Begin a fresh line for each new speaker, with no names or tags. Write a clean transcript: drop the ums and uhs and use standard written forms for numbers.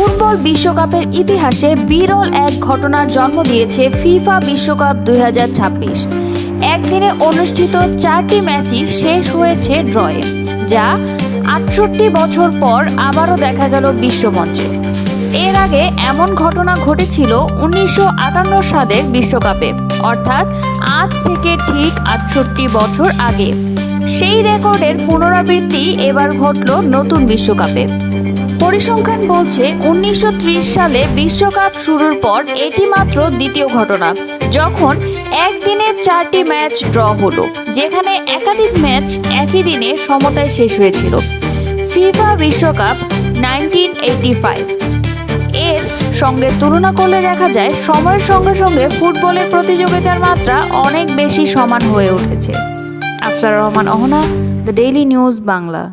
Football বিশ্বকাপের ইতিহাসে বিরল এক ঘটনার জন্ম দিয়েছে ফিফা বিশ্বকাপ 2026। একদিনে অনুষ্ঠিত 4টি ম্যাচই শেষ হয়েছে ড্রয়ে, যা 68 বছর পর আবারও দেখা গেল বিশ্বমঞ্চে। এর আগে এমন ঘটনা ঘটেছিল 1958 সালের বিশ্বকাপে, অর্থাৎ আজ থেকে ঠিক 68 বছর আগে। সেই রেকর্ডের পুনরাবৃত্তি এবার ঘটল নতুন বিশ্বকাপে। পরিসংখ্যান বলছে 1930 সালে বিশ্বকাপ শুরুর পর এটি মাত্র দ্বিতীয় ঘটনা যখন একদিনে 4টি ম্যাচ ড্র হলো, যেখানে একাধিক ম্যাচ একই দিনে সমতায় শেষ হয়েছিল। ফিফা বিশ্বকাপ 1985 এর সঙ্গে তুলনা করলে দেখা যায় সময়ের সঙ্গে সঙ্গে ফুটবলের প্রতিযোগিতার মাত্রা অনেক বেশি সমান হয়ে উঠেছে। Afsar Rahman Ahona, the Daily News Bangla.